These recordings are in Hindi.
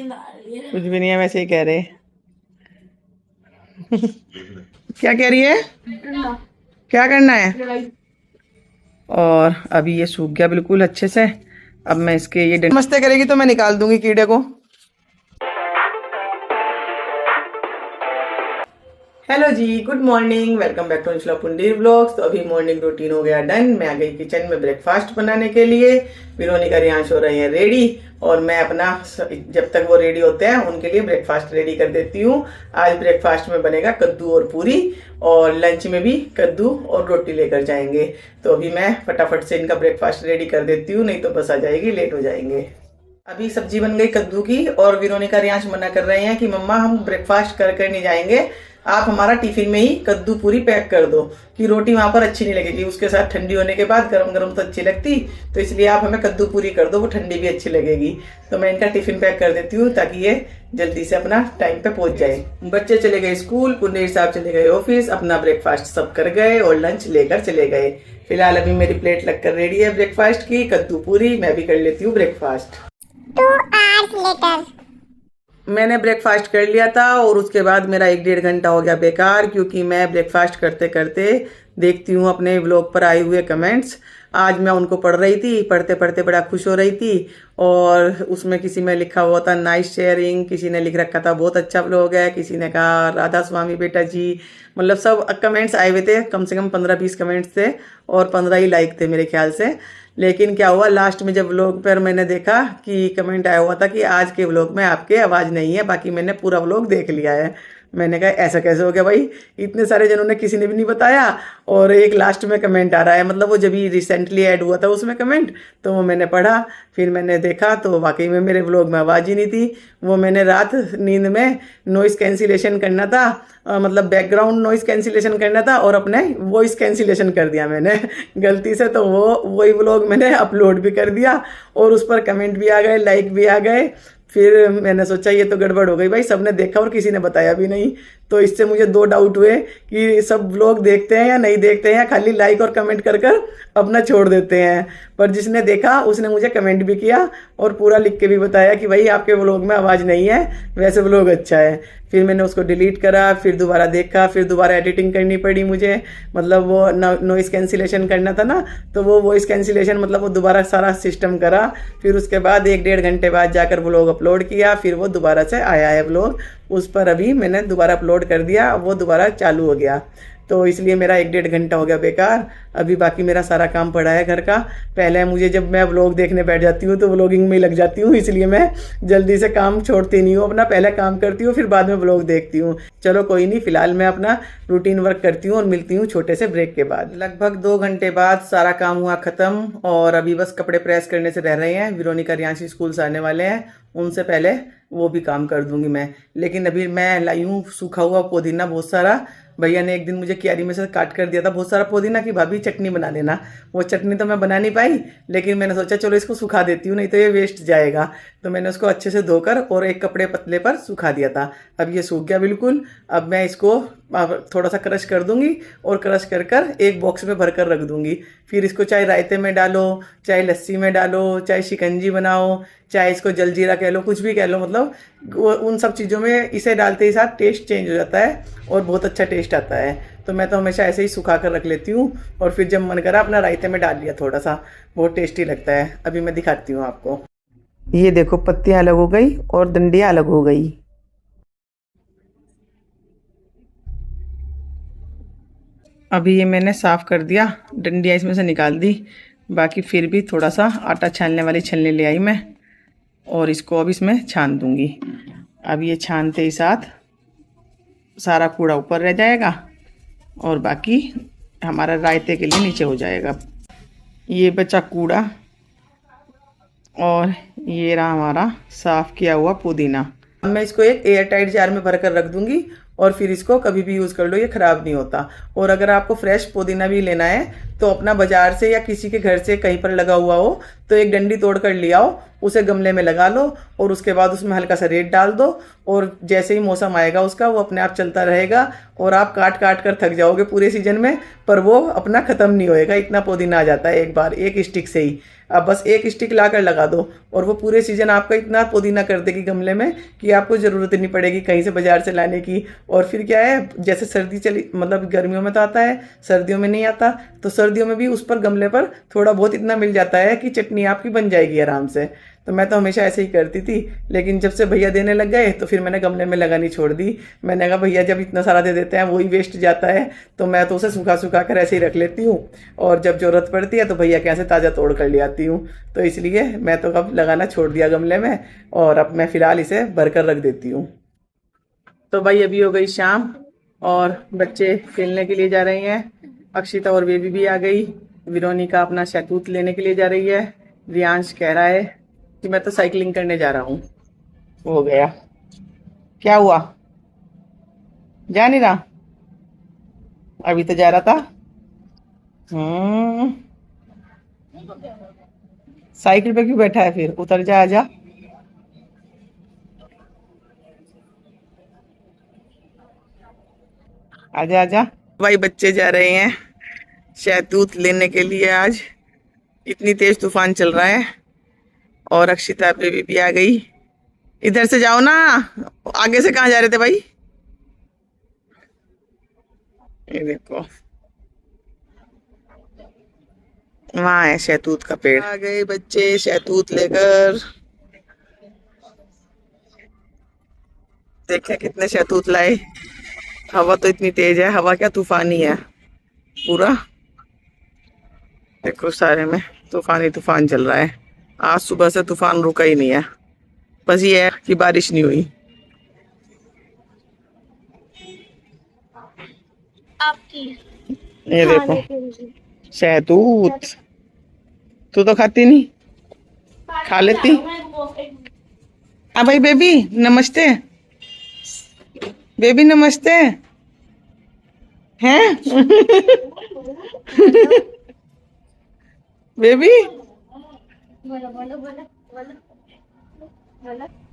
कुछ भी नहीं है, वैसे ही कह रहे। क्या कह रही है? क्या करना है? और अभी ये सूख गया बिल्कुल अच्छे से। अब मैं इसके ये नमस्ते करेगी तो मैं निकाल दूंगी कीड़े को। हेलो जी, good morning, welcome back to Anshula Pundir vlogs. तो अभी मॉर्निंग रूटीन हो गया डन। मैं आ गई किचन में ब्रेकफास्ट बनाने के लिए। विरोनिका रियांश हो रही है रेडी और मैं अपना जब तक वो रेडी होते हैं उनके लिए ब्रेकफास्ट रेडी कर देती हूँ। आज ब्रेकफास्ट में बनेगा कद्दू और पूरी, और लंच में भी कद्दू और रोटी लेकर जाएंगे। तो अभी मैं फटाफट से इनका ब्रेकफास्ट रेडी कर देती हूँ, नहीं तो बस आ जाएगी, लेट हो जाएंगे। अभी सब्जी बन गई कद्दू की, और विरोनिका रियांश मना कर रहे हैं कि मम्मा हम ब्रेकफास्ट कर नहीं जाएंगे, आप हमारा टिफिन में ही कद्दू पूरी पैक कर दो, कि रोटी वहां पर अच्छी नहीं लगेगी, उसके साथ ठंडी होने के बाद गरम गरम तो अच्छी लगती, तो इसलिए आप हमें कद्दू पूरी कर दो, वो ठंडी भी अच्छी लगेगी। तो मैं इनका टिफिन पैक कर देती हूँ ताकि ये जल्दी से अपना टाइम पे पहुंच जाए। बच्चे चले गए स्कूल, पुंडीर साहब चले गए ऑफिस, अपना ब्रेकफास्ट सब कर गए और लंच लेकर चले गए। फिलहाल अभी मेरी प्लेट लगकर रेडी है ब्रेकफास्ट की, कद्दू पूरी। मैं भी कर लेती हूँ ब्रेकफास्ट। 2 hours later. मैंने ब्रेकफास्ट कर लिया था और उसके बाद मेरा 1-1.5 घंटा हो गया बेकार, क्योंकि मैं ब्रेकफास्ट करते करते देखती हूँ अपने व्लॉग पर आए हुए कमेंट्स। आज मैं उनको पढ़ रही थी, पढ़ते पढ़ते बड़ा खुश हो रही थी, और उसमें किसी में लिखा हुआ था नाइस शेयरिंग, किसी ने लिख रखा था बहुत अच्छा व्लॉग है, किसी ने कहा राधा स्वामी बेटा जी, मतलब सब कमेंट्स आए हुए थे। कम से कम 15-20 कमेंट्स थे और 15 ही लाइक थे मेरे ख्याल से। लेकिन क्या हुआ, लास्ट में जब व्लॉग पर मैंने देखा कि कमेंट आया हुआ था कि आज के व्लॉग में आपके आवाज़ नहीं है, बाकी मैंने पूरा व्लॉग देख लिया है। मैंने कहा ऐसा कैसे हो गया भाई, इतने सारे जनों ने किसी ने भी नहीं बताया और एक लास्ट में कमेंट आ रहा है। मतलब वो जब ही रिसेंटली ऐड हुआ था उसमें कमेंट, तो वो मैंने पढ़ा, फिर मैंने देखा तो वाकई में मेरे व्लॉग में आवाज़ ही नहीं थी। वो मैंने रात नींद में नॉइस कैंसिलेशन करना था, मतलब बैकग्राउंड नॉइस कैंसिलेशन करना था, और अपने वॉइस कैंसिलेशन कर दिया मैंने गलती से। तो वही व्लॉग मैंने अपलोड भी कर दिया और उस पर कमेंट भी आ गए, लाइक भी आ गए। फिर मैंने सोचा ये तो गड़बड़ हो गई भाई, सबने देखा और किसी ने बताया भी नहीं। तो इससे मुझे 2 डाउट हुए कि सब लोग देखते हैं या नहीं देखते हैं, या खाली लाइक और कमेंट कर कर अपना छोड़ देते हैं। पर जिसने देखा उसने मुझे कमेंट भी किया और पूरा लिख के भी बताया कि भाई आपके व्लॉग में आवाज़ नहीं है, वैसे व्लॉग अच्छा है। फिर मैंने उसको डिलीट करा, फिर दोबारा देखा, फिर दोबारा एडिटिंग करनी पड़ी मुझे। मतलब वो नॉइस कैंसिलेशन करना था ना, तो वो वॉइस कैंसिलेशन मतलब वो दोबारा सारा सिस्टम करा। फिर उसके बाद 1-1.5 घंटे बाद जाकर व्लॉग अपलोड किया, फिर वो दोबारा से आया है व्लॉग। उस पर अभी मैंने दोबारा अपलोड कर दिया, वो दोबारा चालू हो गया। तो इसलिए मेरा 1-1.5 घंटा हो गया बेकार। अभी बाकी मेरा सारा काम पड़ा है घर का। पहले मुझे जब मैं व्लॉग देखने बैठ जाती हूँ तो व्लॉगिंग में ही लग जाती हूँ, इसलिए मैं जल्दी से काम छोड़ती नहीं हूँ अपना, पहले काम करती हूँ फिर बाद में व्लॉग देखती हूँ। चलो कोई नहीं, फिलहाल मैं अपना रूटीन वर्क करती हूँ और मिलती हूँ छोटे से ब्रेक के बाद। लगभग 2 घंटे बाद सारा काम हुआ ख़त्म और अभी बस कपड़े प्रेस करने से रह रहे हैं। विरोनिका रियांश स्कूल से आने वाले हैं, उनसे पहले वो भी काम कर दूंगी मैं। लेकिन अभी मैं लाई हूँ सूखा हुआ पुदीना बहुत सारा। भैया ने एक दिन मुझे क्यारी में से काट कर दिया था बहुत सारा पुदीना कि भाभी चटनी बना लेना। वो चटनी तो मैं बना नहीं पाई, लेकिन मैंने सोचा चलो इसको सुखा देती हूँ, नहीं तो ये वेस्ट जाएगा। तो मैंने उसको अच्छे से धोकर और एक कपड़े पतले पर सुखा दिया था। अब ये सूख गया बिल्कुल। अब मैं इसको थोड़ा सा क्रश कर दूंगी और क्रश कर कर एक बॉक्स में भर कर रख दूंगी। फिर इसको चाहे रायते में डालो, चाहे लस्सी में डालो, चाहे शिकंजी बनाओ, चाहे इसको जलजीरा कह लो, कुछ भी कह लो, मतलब उन सब चीज़ों में इसे डालते ही साथ टेस्ट चेंज हो जाता है और बहुत अच्छा टेस्ट आता है। तो मैं तो हमेशा ऐसे ही सुखा कर रख लेती हूँ और फिर जब मन करा अपना रायते में डाल लिया थोड़ा सा, बहुत टेस्टी लगता है। अभी मैं दिखाती हूँ आपको। ये देखो पत्तियाँ अलग हो गई और डंडियाँ अलग हो गई। अभी ये मैंने साफ़ कर दिया, डंडियाँ इसमें से निकाल दी। बाकी फिर भी थोड़ा सा आटा छानने वाली छलनी ले आई मैं और इसको अब इसमें छान दूंगी। अब ये छानते ही साथ सारा कूड़ा ऊपर रह जाएगा और बाकी हमारा रायते के लिए नीचे हो जाएगा। ये बचा कूड़ा और ये रहा हमारा साफ़ किया हुआ पुदीना। अब मैं इसको एक एयर टाइट जार में भर कर रख दूंगी और फिर इसको कभी भी यूज़ कर लो, ये ख़राब नहीं होता। और अगर आपको फ्रेश पुदीना भी लेना है तो अपना बाजार से या किसी के घर से कहीं पर लगा हुआ हो तो एक डंडी तोड़ कर ले आओ, उसे गमले में लगा लो और उसके बाद उसमें हल्का सा रेत डाल दो और जैसे ही मौसम आएगा उसका वो अपने आप चलता रहेगा और आप काट काट कर थक जाओगे पूरे सीजन में, पर वो अपना ख़त्म नहीं होएगा। इतना पुदीना आ जाता है एक बार एक स्टिक से ही। आप बस एक स्टिक ला कर लगा दो और वो पूरे सीजन आपका इतना पुदीना कर देगी गमले में कि आपको ज़रूरत नहीं पड़ेगी कहीं से बाजार से लाने की। और फिर क्या है, जैसे सर्दी चली मतलब गर्मियों में तो आता है, सर्दियों में नहीं आता, तो सर्दियों में भी उस पर गमले पर थोड़ा बहुत इतना मिल जाता है कि चटनी आपकी बन जाएगी आराम से। तो मैं तो हमेशा ऐसे ही करती थी, लेकिन जब से भैया देने लग गए तो फिर मैंने गमले में लगानी छोड़ दी। मैंने कहा भैया जब इतना सारा दे देते हैं वही वेस्ट जाता है, तो मैं तो उसे सूखा सूखा कर ऐसे ही रख लेती हूँ और जब ज़रूरत पड़ती है तो भैया कैसे ताज़ा तोड़ कर ले आती हूँ। तो इसलिए मैं तो अब लगाना छोड़ दिया गमले में और अब मैं फ़िलहाल इसे भर कर रख देती हूँ। तो भाई अभी हो गई शाम और बच्चे खेलने के लिए जा रहे हैं। अक्षिता और बेबी भी आ गई। विरोनिका अपना शहतूत लेने के लिए जा रही है। रियांश कह रहा है कि मैं तो साइकिलिंग करने जा रहा हूँ। हो गया, क्या हुआ, जा नहीं रहा? अभी तो जा रहा था। साइकिल पे क्यों बैठा है फिर? उतर जा, आजा। आजा आजा। भाई बच्चे जा रहे हैं शहतूत लेने के लिए। आज इतनी तेज तूफान चल रहा है और अक्षिता बेबी भी आ गई। इधर से जाओ ना, आगे से कहाँ जा रहे थे भाई? ये देखो वहां है शहतूत का पेड़। आ गए बच्चे शहतूत लेकर। देखे कितने शहतूत लाए। हवा तो इतनी तेज है, हवा क्या तूफान ही है पूरा। देखो सारे में तूफान ही तूफान चल रहा है। आज सुबह से तूफान रुका ही नहीं है, बस ये है कि बारिश नहीं हुई। ये देखो शहतूत, तू तो खाती नहीं, खा लेती। आ भाई बेबी नमस्ते, बेबी नमस्ते हैं। बेबी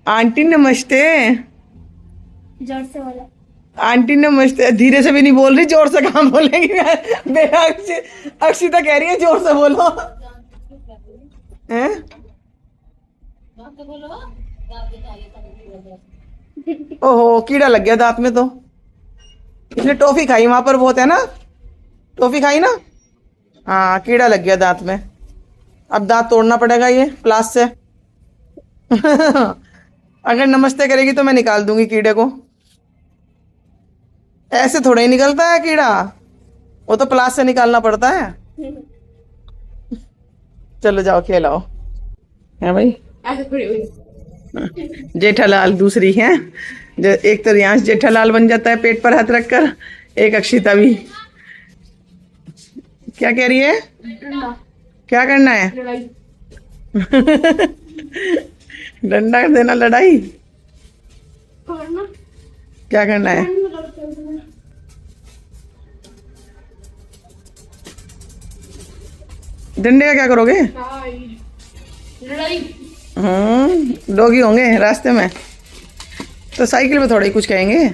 आंटी नमस्ते। जोर से बोलो। आंटी नमस्ते। धीरे से भी नहीं बोल रही, जोर से कहाँ बोलेंगी? मेरा अक्षिता कह रही है जोर से बोलो। हैं? ओहो कीड़ा लग गया दांत में। तो इसने टॉफी खाई, वहां पर बहुत है ना, टॉफी खाई ना। हाँ कीड़ा लग गया दांत में, अब दांत तोड़ना पड़ेगा ये प्लास से। अगर नमस्ते करेगी तो मैं निकाल दूंगी कीड़े को। ऐसे थोड़ा ही निकलता है कीड़ा, वो तो प्लास से निकालना पड़ता है। चलो जाओ खेलाओ। है भाई जेठालाल दूसरी है, एक तो रियांश जेठालाल बन जाता है पेट पर हाथ रखकर, एक अक्षिता भी। क्या कह रही है? क्या करना है? डंडा देना, लड़ाई क्या करना है? डंडे का क्या करोगे? डॉगी होंगे रास्ते में तो साइकिल पे थोड़ा ही कुछ कहेंगे।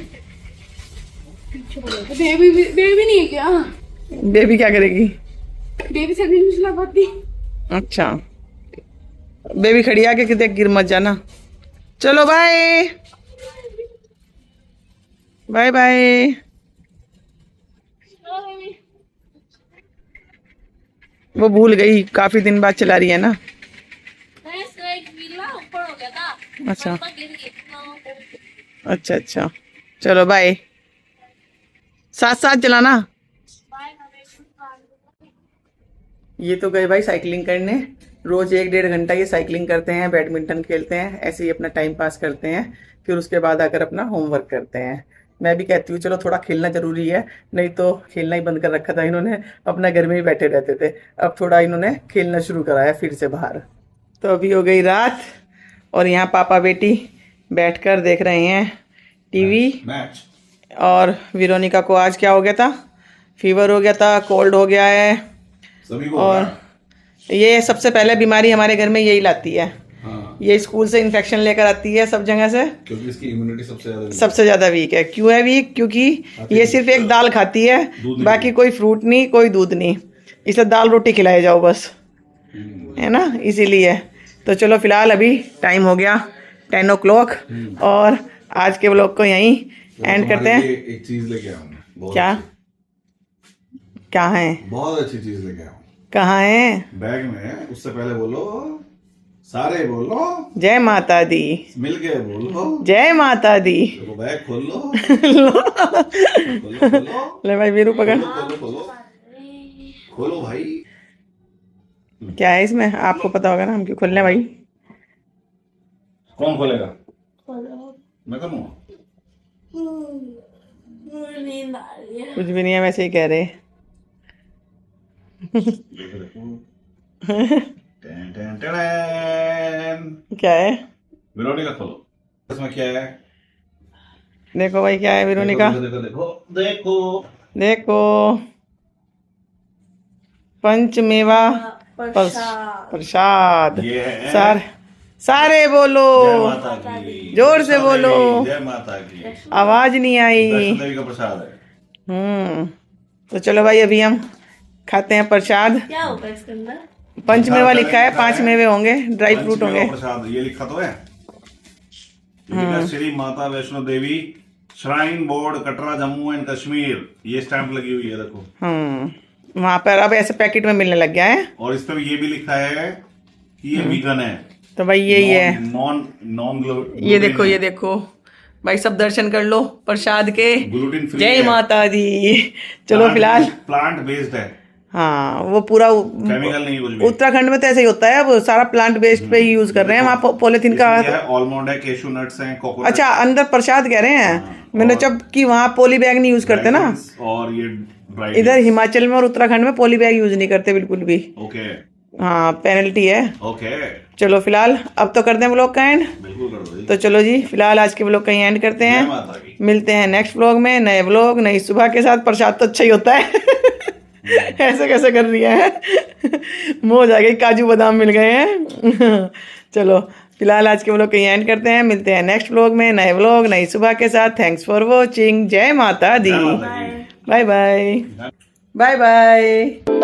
बेबी नहीं है क्या? बेबी क्या करेगी? बेबी से नहीं चला पाती। अच्छा बेबी खड़ी आके कितने गिर मत जाना। चलो बाय बाय बाय। वो भूल गई, काफी दिन बाद चला रही है ना। अच्छा अच्छा अच्छा चलो बाय। साथ साथ चलाना। ये तो गए भाई साइकिलिंग करने। रोज 1-1.5 घंटा ये साइकिलिंग करते हैं, बैडमिंटन खेलते हैं, ऐसे ही अपना टाइम पास करते हैं। फिर उसके बाद आकर अपना होमवर्क करते हैं। मैं भी कहती हूँ चलो थोड़ा खेलना जरूरी है, नहीं तो खेलना ही बंद कर रखा था इन्होंने, अपना घर में ही बैठे रहते थे। अब थोड़ा इन्होंने खेलना शुरू कराया फिर से बाहर। तो अभी हो गई रात और यहाँ पापा बेटी बैठकर देख रहे हैं टीवी मैच। और विरोनिका को आज क्या हो गया था? फीवर हो गया था, कोल्ड हो गया है सभी को और होगा। ये सबसे पहले बीमारी हमारे घर में यही लाती है। हाँ, ये स्कूल से इन्फेक्शन लेकर आती है सब जगह से, क्योंकि इसकी इम्यूनिटी सबसे ज़्यादा वीक है। क्यों है वीक? क्योंकि ये सिर्फ एक दाल खाती है, दूध नहीं बाकी कोई फ्रूट नहीं, कोई दूध नहीं, इसलिए दाल रोटी खिलाए जाओ बस, है ना, इसीलिए। तो चलो फिलहाल अभी टाइम हो गया 10 o'clock और आज के व्लॉग को यहीं एंड करते हैं। एक चीज लेके आया हूँ, बहुत क्या? अच्छी, क्या है? बहुत अच्छी चीज लेके आया हूँ कहाँ है? बैग में। उससे पहले बोलो, सारे बोलो, जय माता दी, मिल के बोलो, जय माता दी। चलो बैग खोल लो, खोलो खोलो ले भाई वीरू पकड़। खोलो खोलो खोलो भाई। क्या है इसमें? आपको पता होगा ना, हम क्यों खोल रहे हैं भाई? कौन खोलेगा? खोलो। मैं करूँगा। मुझे नींद आ रही है। कुछ भी नहीं है, वैसे ही कह रहे। देखो देखो, टेन टेन टेन। क्या है? वेरोनिका खोलो, इसमें क्या है? देखो भाई क्या है वेरोनिका? देखो देखो देखो देखो। देखो, पंचमेवा प्रसाद। ये है सारे बोलो, जय माता की, जोर से बोलो। जय माता की। आवाज नहीं आई। वैष्णो देवी का प्रसाद है। तो चलो भाई अभी हम खाते हैं प्रसाद। क्या होगा इसके अंदर? पंचमेवा लिखा है, 5 मेवे होंगे, ड्राई फ्रूट पंचमेवा होंगे। प्रसाद ये लिखा तो है। ये लिखा Shri Mata Vaishno Devi shrine board Katra Jammu and Kashmir, ये स्टैंप लगी हुई है देखो। वहां पर अब ऐसे पैकेट में मिलने लग गया है। और इस पर ये भी लिखा है कि ये वीगन है, तो भाई यही है। नॉन नॉन ये देखो, ये देखो भाई, सब दर्शन कर लो प्रसाद के। ग्लूटेन फ्री जय है, माता दी। चलो फिलहाल, प्लांट बेस्ड है, हाँ वो पूरा केमिकल नहीं कुछ भी। उत्तराखंड में तो ऐसा ही होता है, अब सारा प्लांट बेस्ड पे ही यूज कर रहे हैं। वहाँ पॉलिथीन का ऑलमोंड है, केशू नट्स हैं, कोकोनट। अच्छा, अंदर प्रसाद कह रहे हैं। मैंने जब कि वहाँ पोली बैग नहीं यूज करते ना, और ये ड्राई इधर हिमाचल में और उत्तराखंड में पोली बैग यूज नहीं करते बिल्कुल भी। ओके हाँ, पेनल्टी है। ओके, चलो फिलहाल अब तो करते हैं व्लॉग का एंड। बिल्कुल कर दो जी। तो चलो जी, फिलहाल आज के व्लॉग का ही एंड करते जय हैं। माता की। मिलते हैं नेक्स्ट व्लॉग में, नए व्लॉग नई सुबह के साथ। प्रसाद तो अच्छा ही होता है। ऐसे कैसे कर रही है? मौज आ गई, काजू बादाम मिल गए हैं। चलो फिलहाल आज के व्लॉग का ही एंड करते हैं। मिलते हैं नेक्स्ट व्लॉग में, नए व्लॉग नई सुबह के साथ। Thanks for watching. जय माता दी। जय माता की। Bye bye. Bye bye.